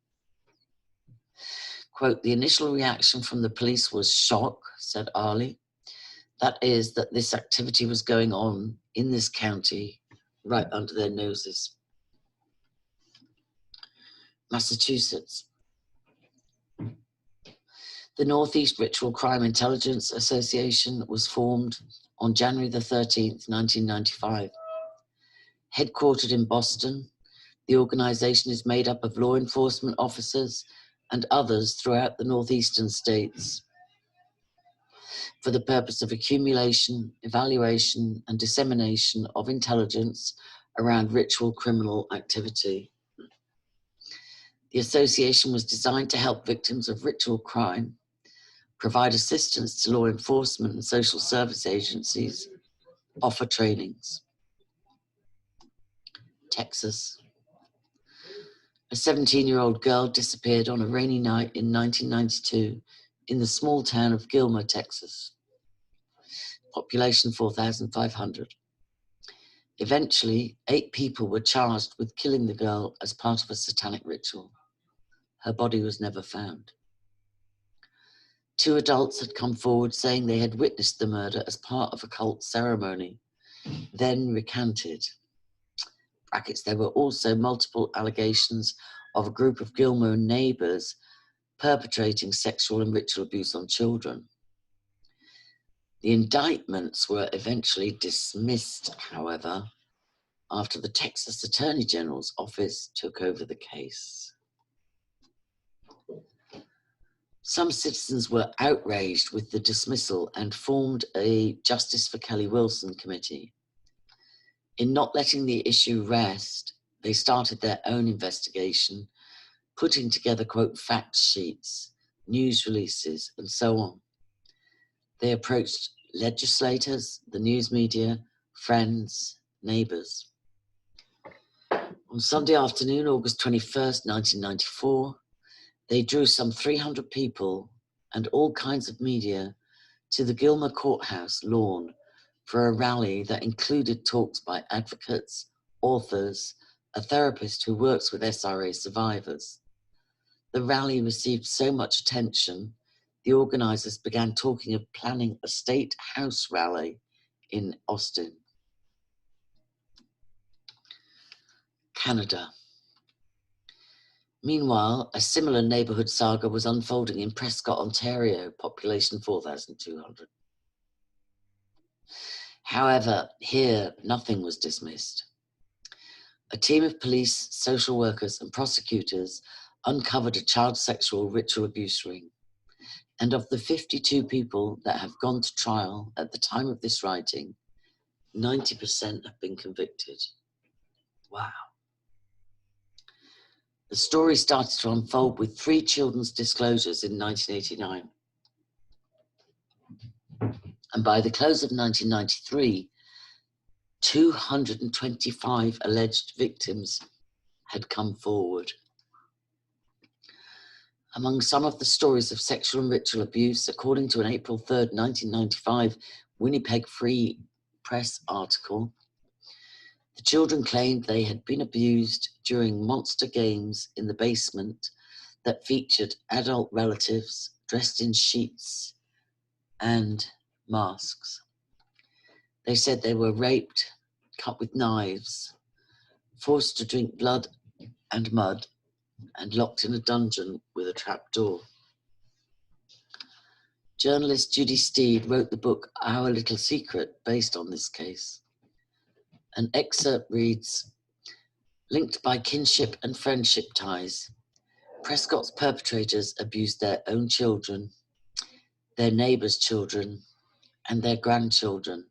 Quote, the initial reaction from the police was shock, said Ali. That is, that this activity was going on in this county, right under their noses. Massachusetts. The Northeast Ritual Crime Intelligence Association was formed on January the 13th, 1995. Headquartered in Boston, the organization is made up of law enforcement officers and others throughout the northeastern states. for the purpose of accumulation, evaluation, and dissemination of intelligence around ritual criminal activity. The association was designed to help victims of ritual crime, provide assistance to law enforcement and social service agencies, offer trainings. Texas. A 17-year-old girl disappeared on a rainy night in 1992 in the small town of Gilmer, Texas. Population 4,500. Eventually, 8 people were charged with killing the girl as part of a satanic ritual. Her body was never found. 2 adults had come forward saying they had witnessed the murder as part of a cult ceremony, then recanted. Brackets, there were also multiple allegations of a group of Gilmer neighbours perpetrating sexual and ritual abuse on children. The indictments were eventually dismissed, however, after the Texas Attorney General's office took over the case. Some citizens were outraged with the dismissal and formed a Justice for Kelly Wilson committee. In not letting the issue rest, they started their own investigation, putting together, quote, fact sheets, news releases, and so on. They approached legislators, the news media, friends, neighbours. On Sunday afternoon, August 21st, 1994, they drew some 300 people and all kinds of media to the Gilmer Courthouse lawn for a rally that included talks by advocates, authors, a therapist who works with SRA survivors. The rally received so much attention, the organisers began talking of planning a state house rally in Austin. Canada. Meanwhile, a similar neighbourhood saga was unfolding in Prescott, Ontario, population 4,200. However, here, nothing was dismissed. A team of police, social workers, and prosecutors uncovered a child sexual ritual abuse ring. And of the 52 people that have gone to trial at the time of this writing, 90% have been convicted. Wow. The story started to unfold with 3 children's disclosures in 1989. And by the close of 1993, 225 alleged victims had come forward. Among some of the stories of sexual and ritual abuse, according to an April 3rd, 1995 Winnipeg Free Press article, the children claimed they had been abused during monster games in the basement that featured adult relatives dressed in sheets and masks. They said they were raped, cut with knives, forced to drink blood and mud, and locked in a dungeon with a trap door. Journalist Judy Steed wrote the book Our Little Secret based on this case. An excerpt reads, linked by kinship and friendship ties, Prescott's perpetrators abused their own children, their neighbours' children, and their grandchildren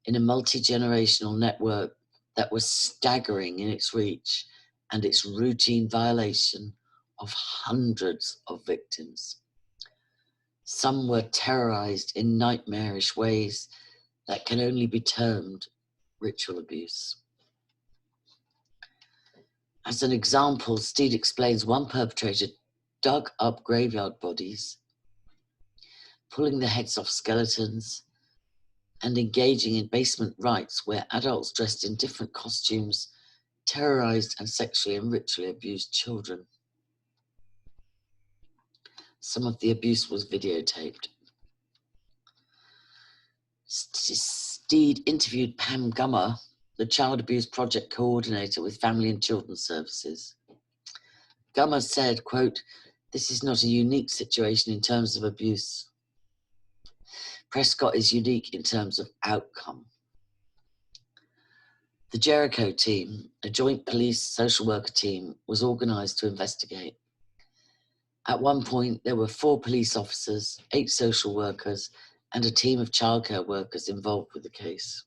in a multi-generational network that was staggering in its reach and its routine violation of hundreds of victims. Some were terrorized in nightmarish ways that can only be termed ritual abuse. As an example, Steed explains one perpetrator dug up graveyard bodies, pulling the heads off skeletons, and engaging in basement rites where adults dressed in different costumes terrorized and sexually and ritually abused children. Some of the abuse was videotaped. Steed interviewed Pam Gummer, the Child Abuse Project Coordinator with Family and Children's Services. Gummer said, quote, "This is not a unique situation in terms of abuse. Prescott is unique in terms of outcome." The Jericho team, a joint police social worker team, was organised to investigate. At one point, there were 4 police officers, 8 social workers, and a team of childcare workers involved with the case.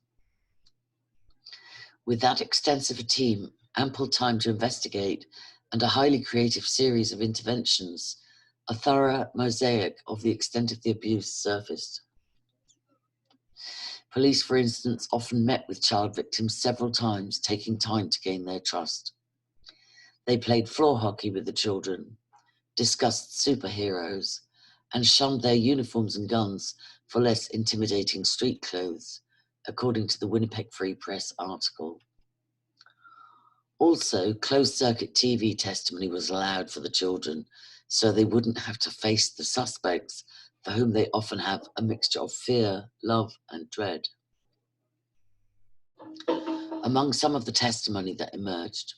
With that extensive a team, ample time to investigate, and a highly creative series of interventions, a thorough mosaic of the extent of the abuse surfaced. Police, for instance, often met with child victims several times, taking time to gain their trust. They played floor hockey with the children, discussed superheroes, and shunned their uniforms and guns for less intimidating street clothes, according to the Winnipeg Free Press article. Also, closed-circuit TV testimony was allowed for the children, so they wouldn't have to face the suspects, for whom they often have a mixture of fear, love, and dread. Among some of the testimony that emerged,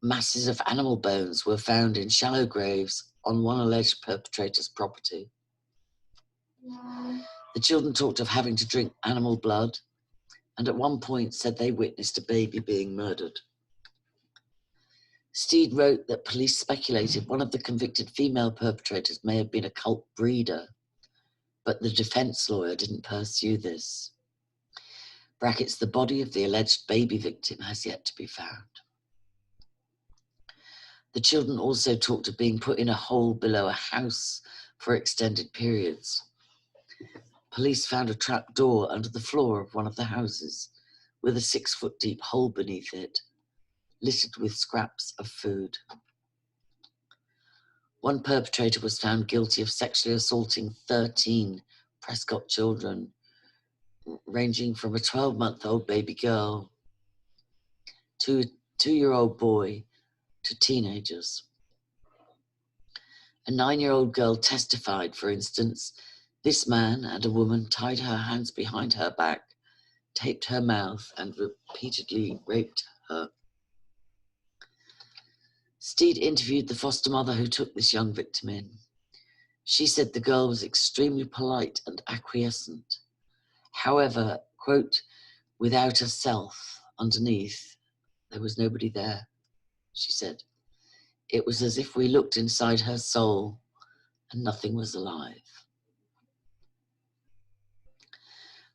masses of animal bones were found in shallow graves on one alleged perpetrator's property. The children talked of having to drink animal blood, and at one point said they witnessed a baby being murdered. Steed wrote that police speculated one of the convicted female perpetrators may have been a cult breeder, but the defense lawyer didn't pursue this. Brackets, the body of the alleged baby victim has yet to be found. The children also talked of being put in a hole below a house for extended periods. Police found a trap door under the floor of one of the houses with a 6-foot deep hole beneath it, littered with scraps of food. One perpetrator was found guilty of sexually assaulting 13 Prescott children, ranging from a 12-month-old baby girl to a 2-year-old boy to teenagers. A 9-year-old girl testified, for instance, this man and a woman tied her hands behind her back, taped her mouth, and repeatedly raped her. Steed interviewed the foster mother who took this young victim in. She said the girl was extremely polite and acquiescent. However, quote, without a self underneath, there was nobody there, she said. It was as if we looked inside her soul and nothing was alive.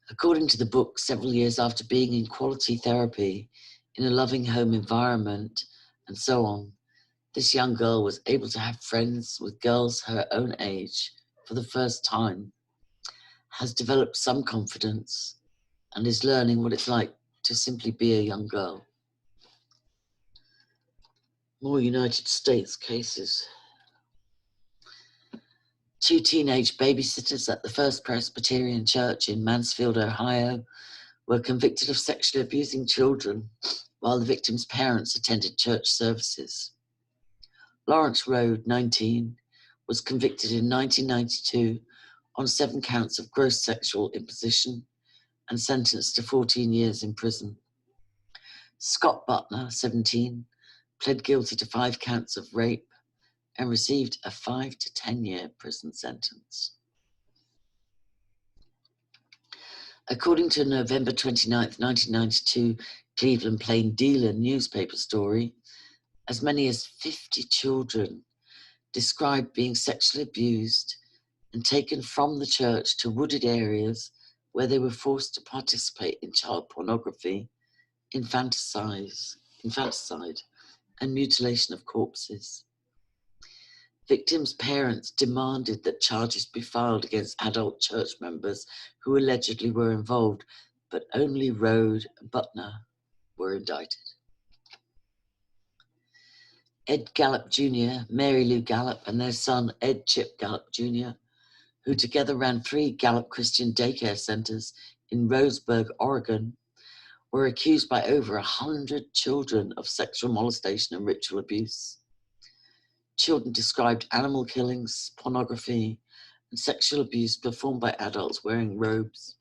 According to the book, several years after being in quality therapy, in a loving home environment, and so on, this young girl was able to have friends with girls her own age for the first time, has developed some confidence, and is learning what it's like to simply be a young girl. More United States cases. 2 teenage babysitters at the First Presbyterian Church in Mansfield, Ohio, were convicted of sexually abusing children while the victims' parents attended church services. Lawrence Road, 19, was convicted in 1992 on 7 counts of gross sexual imposition and sentenced to 14 years in prison. Scott Butler, 17, pled guilty to 5 counts of rape and received a 5 to 10-year prison sentence. According to a November 29, 1992 Cleveland Plain Dealer newspaper story, as many as 50 children described being sexually abused and taken from the church to wooded areas where they were forced to participate in child pornography, infanticide, and mutilation of corpses. Victims' parents demanded that charges be filed against adult church members who allegedly were involved, but only Rode and Butler were indicted. Ed Gallup Jr., Mary Lou Gallup, and their son Ed Chip Gallup Jr., who together ran 3 Gallup Christian daycare centers in Roseburg, Oregon, were accused by over 100 children of sexual molestation and ritual abuse. Children described animal killings, pornography, and sexual abuse performed by adults wearing robes.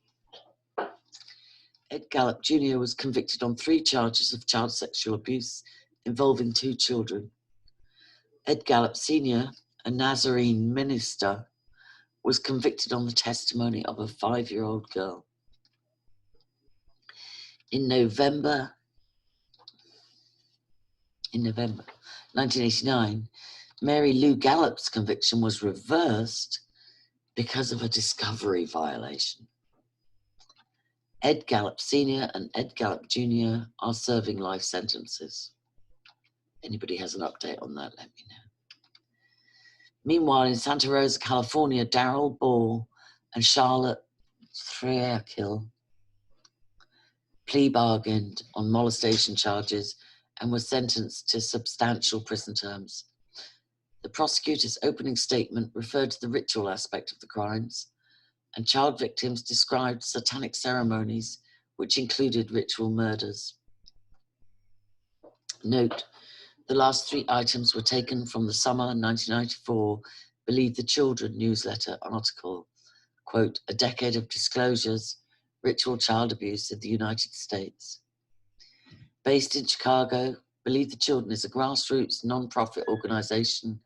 Ed Gallup Jr. was convicted on 3 charges of child sexual abuse involving 2 children. Ed Gallup Sr., a Nazarene minister, was convicted on the testimony of a 5-year-old girl. In November 1989, Mary Lou Gallup's conviction was reversed because of a discovery violation. Ed Gallup Sr. and Ed Gallup Jr. are serving life sentences. Anybody has an update on that, let me know. Meanwhile, in Santa Rosa, California, Daryl Ball and Charlotte Threakill plea bargained on molestation charges and were sentenced to substantial prison terms. The prosecutor's opening statement referred to the ritual aspect of the crimes, and child victims described satanic ceremonies, which included ritual murders. Note, the last 3 items were taken from the summer 1994 Believe the Children newsletter article, quote, A Decade of Disclosures, Ritual Child Abuse in the United States. Based in Chicago, Believe the Children is a grassroots non-profit organization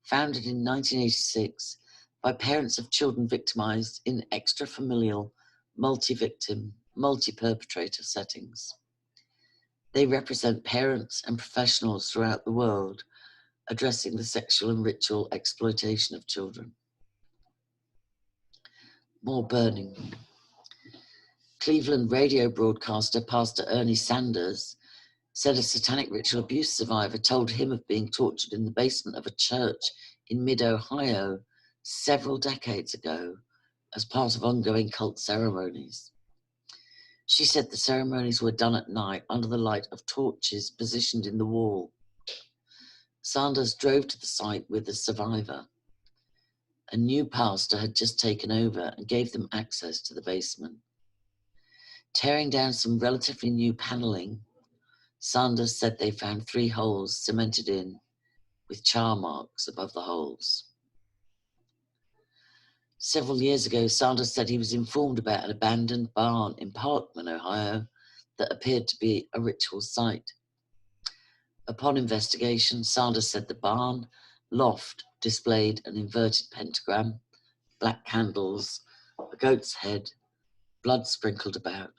founded in 1986 by parents of children victimized in extrafamilial, multi-victim, multi-perpetrator settings. They represent parents and professionals throughout the world addressing the sexual and ritual exploitation of children. More burning. Cleveland radio broadcaster Pastor Ernie Sanders said a satanic ritual abuse survivor told him of being tortured in the basement of a church in mid-Ohio several decades ago as part of ongoing cult ceremonies. She said the ceremonies were done at night under the light of torches positioned in the wall. Sanders drove to the site with the survivor. A new pastor had just taken over and gave them access to the basement. Tearing down some relatively new paneling, Sanders said they found 3 holes cemented in with char marks above the holes. Several years ago, Sanders said he was informed about an abandoned barn in Parkman, Ohio, that appeared to be a ritual site. Upon investigation, Sanders said the barn loft displayed an inverted pentagram, black candles, a goat's head, blood sprinkled about.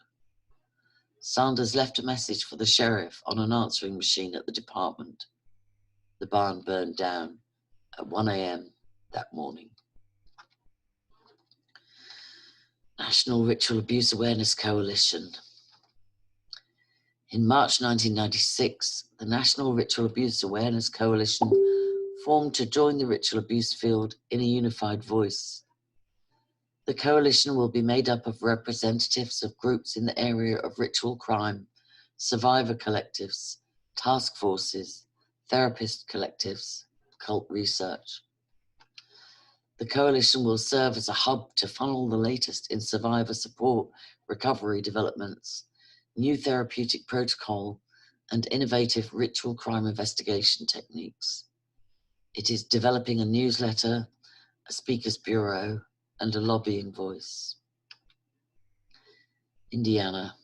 Sanders left a message for the sheriff on an answering machine at the department. The barn burned down at 1 a.m. that morning. National Ritual Abuse Awareness Coalition. In March 1996, the National Ritual Abuse Awareness Coalition formed to join the ritual abuse field in a unified voice. The coalition will be made up of representatives of groups in the area of ritual crime, survivor collectives, task forces, therapist collectives, cult research. The coalition will serve as a hub to funnel the latest in survivor support, recovery developments, new therapeutic protocol, and innovative ritual crime investigation techniques. It is developing a newsletter, a speakers bureau, and a lobbying voice. Indiana.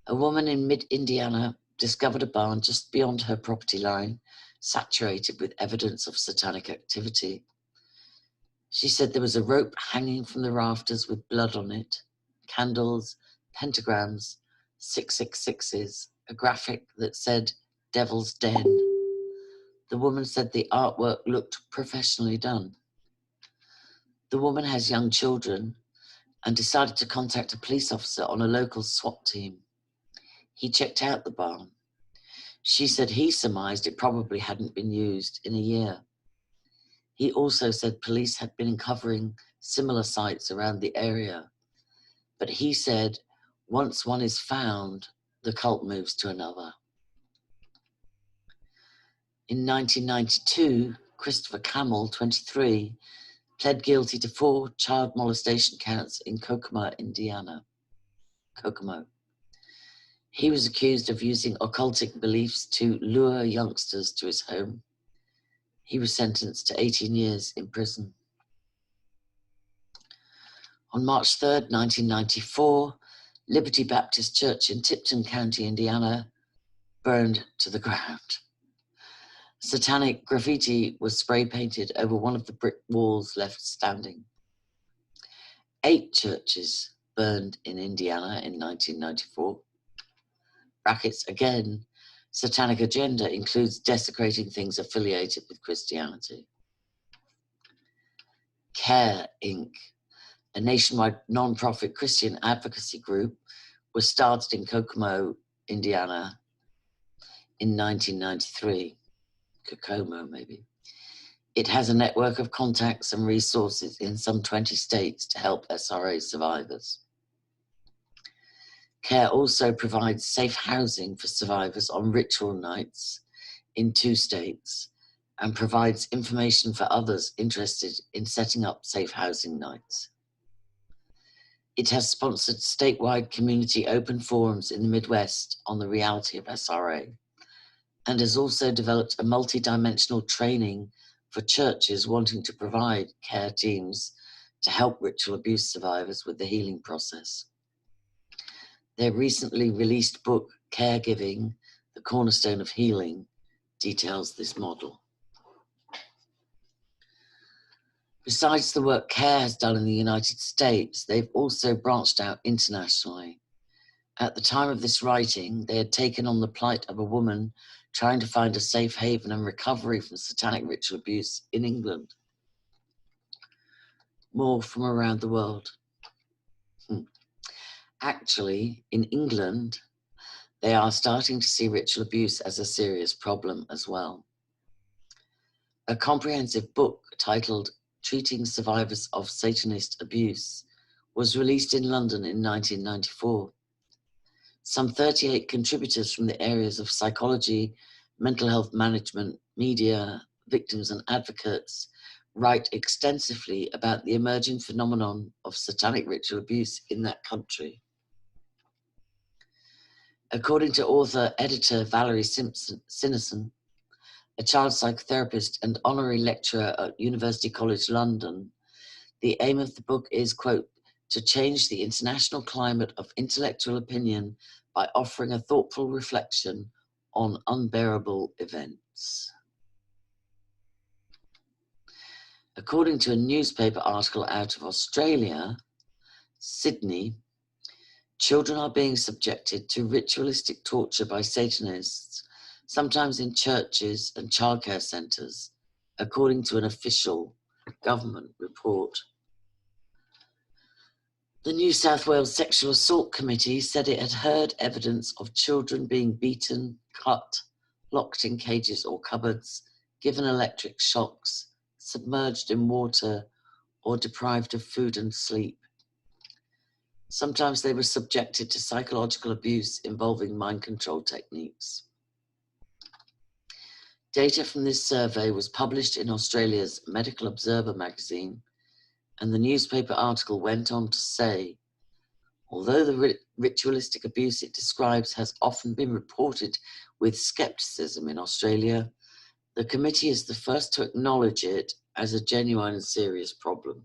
A woman in mid-Indiana discovered a barn just beyond her property line, saturated with evidence of satanic activity. She said there was a rope hanging from the rafters with blood on it, candles, pentagrams, 666s, a graphic that said Devil's Den. The woman said the artwork looked professionally done. The woman has young children and decided to contact a police officer on a local SWAT team. He checked out the barn. She said he surmised it probably hadn't been used in a year. He also said police had been uncovering similar sites around the area. But he said once one is found, the cult moves to another. In 1992, Christopher Camel, 23, pled guilty to 4 child molestation counts in Kokomo, Indiana. Kokomo. He was accused of using occultic beliefs to lure youngsters to his home. He was sentenced to 18 years in prison. On March 3rd, 1994, Liberty Baptist Church in Tipton County, Indiana, burned to the ground. Satanic graffiti was spray painted over one of the brick walls left standing. 8 churches burned in Indiana in 1994. Brackets again, satanic agenda includes desecrating things affiliated with Christianity. CARE Inc., a nationwide non-profit Christian advocacy group, was started in Kokomo, Indiana in 1993. Kokomo, maybe. It has a network of contacts and resources in some 20 states to help SRA survivors. CARE also provides safe housing for survivors on ritual nights in 2 states and provides information for others interested in setting up safe housing nights. It has sponsored statewide community open forums in the Midwest on the reality of SRA, and has also developed a multi-dimensional training for churches wanting to provide care teams to help ritual abuse survivors with the healing process. Their recently released book, Caregiving, The Cornerstone of Healing, details this model. Besides the work CARE has done in the United States, they've also branched out internationally. At the time of this writing, they had taken on the plight of a woman trying to find a safe haven and recovery from satanic ritual abuse in England. More from around the world. Actually, in England, they are starting to see ritual abuse as a serious problem as well. A comprehensive book titled Treating Survivors of Satanist Abuse was released in London in 1994. Some 38 contributors from the areas of psychology, mental health management, media, victims and advocates write extensively about the emerging phenomenon of satanic ritual abuse in that country. According to author-editor Valerie Sinison, a child psychotherapist and honorary lecturer at University College London, the aim of the book is, quote, to change the international climate of intellectual opinion by offering a thoughtful reflection on unbearable events. According to a newspaper article out of Australia, Sydney, children are being subjected to ritualistic torture by Satanists, sometimes in churches and childcare centres, according to an official government report. The New South Wales Sexual Assault Committee said it had heard evidence of children being beaten, cut, locked in cages or cupboards, given electric shocks, submerged in water, or deprived of food and sleep. Sometimes they were subjected to psychological abuse involving mind control techniques. Data from this survey was published in Australia's Medical Observer magazine, and the newspaper article went on to say, although the ritualistic abuse it describes has often been reported with skepticism in Australia, the committee is the first to acknowledge it as a genuine and serious problem.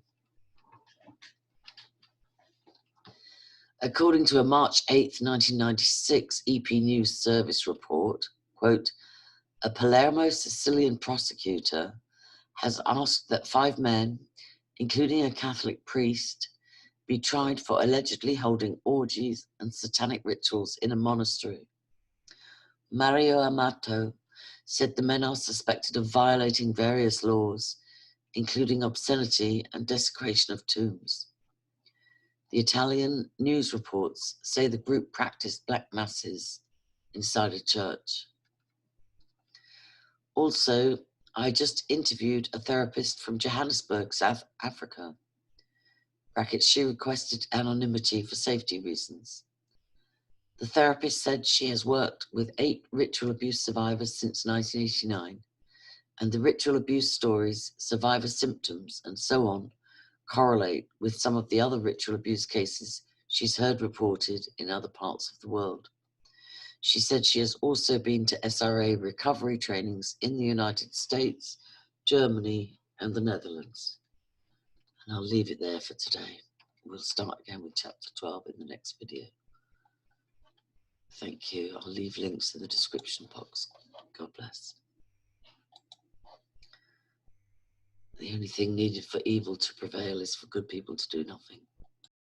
According to a March 8, 1996 EP News Service report, quote, a Palermo Sicilian prosecutor has asked that 5 men, including a Catholic priest, be tried for allegedly holding orgies and satanic rituals in a monastery. Mario Amato said the men are suspected of violating various laws, including obscenity and desecration of tombs. The Italian news reports say the group practiced black masses inside a church. Also, I just interviewed a therapist from Johannesburg, South Africa. She requested anonymity for safety reasons. The therapist said she has worked with 8 ritual abuse survivors since 1989, and the ritual abuse stories, survivor symptoms, and so on correlate with some of the other ritual abuse cases she's heard reported in other parts of the world. She said she has also been to SRA recovery trainings in the United States, Germany, and the Netherlands. And I'll leave it there for today. We'll start again with chapter 12 in the next video. Thank you. I'll leave links in the description box. God bless. The only thing needed for evil to prevail is for good people to do nothing.